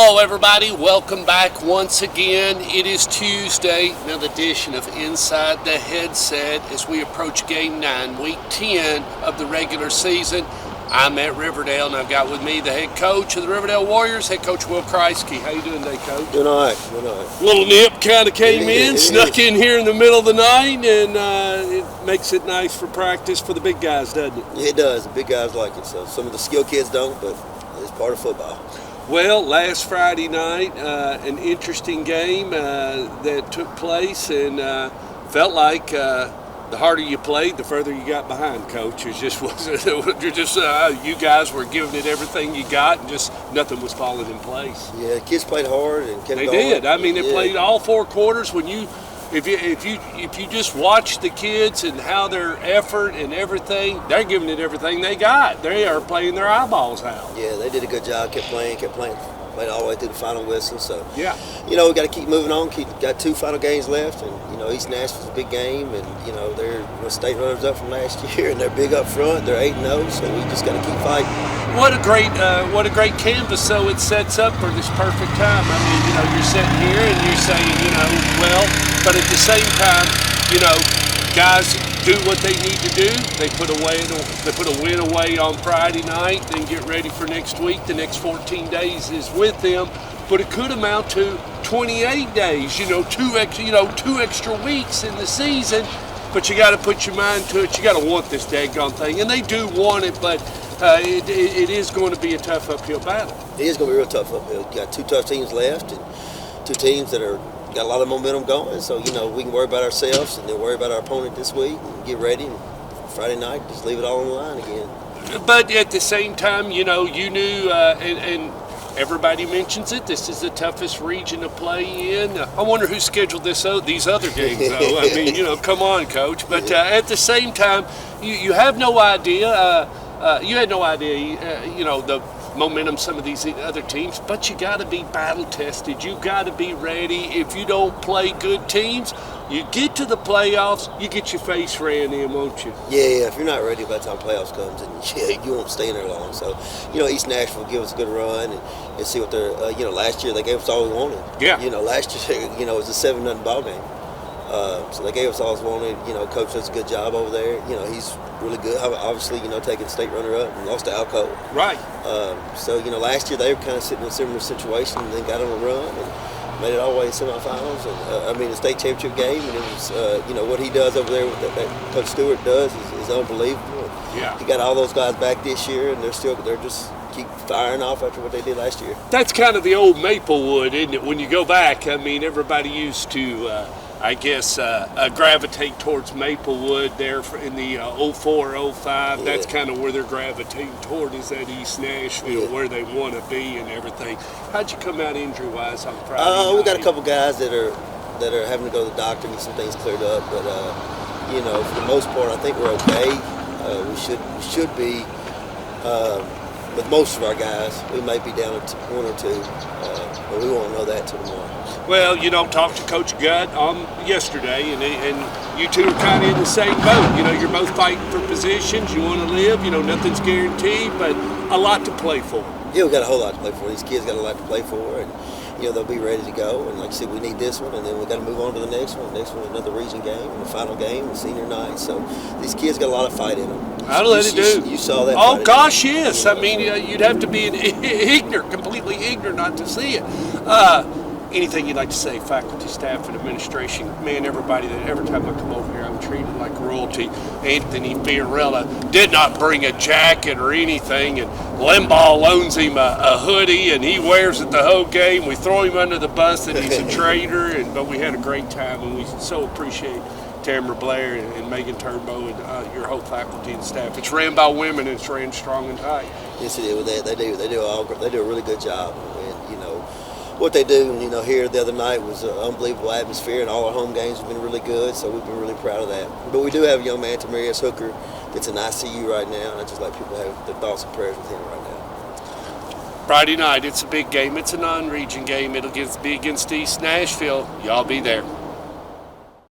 Hello everybody, welcome back once again. It is Tuesday, another edition of Inside the Headset as we approach Game 9, Week 10 of the regular season. I'm at Riverdale and I've got with me the head coach of the Riverdale Warriors, head coach Will Kriesky. How you doing today, Coach? Doing all right. Little nip kind of came in, snuck in here in the middle of the night, and it makes it nice for practice for the big guys, doesn't it? Yeah, it does. The big guys like it. So some of the skill kids don't, but it's part of football. Well, last Friday night, an interesting game that took place, and felt like the harder you played, the further you got behind, Coach. It just wasn't. You guys were giving it everything you got, and just nothing was falling in place. Yeah, the kids played hard and kept They going. did. I mean, they played all four quarters. If you just watch the kids and how their effort and everything, they're giving it everything they got. They are playing their eyeballs out. Yeah, they did a good job. Kept playing played all the way through the final whistle. So yeah, we got to keep moving on. Got two final games left, and East Nashville's a big game, and they're state runners up from last year, and they're big up front. They're 8-0, so we just got to keep fighting. What a great canvas. So it sets up for this perfect time. I mean, you're sitting here and you're saying, but at the same time, guys do what they need to do. They put a win away on Friday night, then get ready for next week. The next 14 days is with them, but it could amount to 28 days. Two extra weeks in the season. But you got to put your mind to it. You got to want this daggone thing, and they do want it. But it is going to be a tough uphill battle. It is going to be real tough uphill. You got two tough teams left, and two teams that got a lot of momentum going. So we can worry about ourselves and then worry about our opponent this week and get ready. And Friday night, just leave it all on the line again. But at the same time, you knew, and everybody mentions it, this is the toughest region to play in. I wonder who scheduled these other games, though. I mean, come on, Coach. But at the same time, you have no idea. You had no idea, the momentum some of these other teams, but you got to be battle tested. You got to be ready. If you don't play good teams, you get to the playoffs, you get your face ran in, won't you? Yeah. If you're not ready by the time playoffs comes, and you won't stay in there long. So, East Nashville give us a good run and see what they're. Last year they gave us all we wanted. Yeah. Last year, it was a 7-0 ball game. So they gave us all we wanted. Coach does a good job over there. He's really good. Obviously, taking state runner-up and lost to Alco. Right. So, last year they were kind of sitting in a similar situation and then got on a run and made it all the way to semifinals. And the state championship game. And it was, what he does over there, that Coach Stewart does is unbelievable. Yeah. He got all those guys back this year, and they're just keep firing off after what they did last year. That's kind of the old Maplewood, isn't it? When you go back, I mean, everybody used to, gravitate towards Maplewood there in the 04, 05. Yeah. That's kind of where they're gravitating toward, is that East Nashville, where they want to be and everything. How'd you come out injury-wise on Friday night? We got a couple guys that are having to go to the doctor and get some things cleared up, but for the most part, I think we're okay. We should be. With most of our guys, we may be down to one or two, but we won't know that till tomorrow. Well, talked to Coach Gutt yesterday, and you two are kind of in the same boat. You're both fighting for positions. You want to live. Nothing's guaranteed, but a lot to play for. Yeah, we got a whole lot to play for. These kids got a lot to play for, and they'll be ready to go. And like I said, we need this one, and then we got to move on to the next one. The next one, another region game, and the final game, the senior night. So these kids got a lot of fight in them. I'll let it do. You saw that. Oh gosh, yes. I mean, you'd have to be completely ignorant not to see it. Anything you'd like to say, faculty, staff, and administration? Man, everybody, that every time I come over here, I'm treated like royalty. Anthony Fiorella did not bring a jacket or anything, and Limbaugh loans him a hoodie, and he wears it the whole game. We throw him under the bus that he's a traitor, but we had a great time, and we so appreciate Tamara Blair and Megan Turnbow and your whole faculty and staff. It's ran by women, and it's ran strong and tight. Yes, it is. They do a really good job. And what they do, here the other night was an unbelievable atmosphere, and all our home games have been really good, so we've been really proud of that. But we do have a young man, Tamarius Hooker, that's in ICU right now, and I just like people to have their thoughts and prayers with him right now. Friday night, it's a big game. It's a non-region game. It'll be against East Nashville. Y'all be there.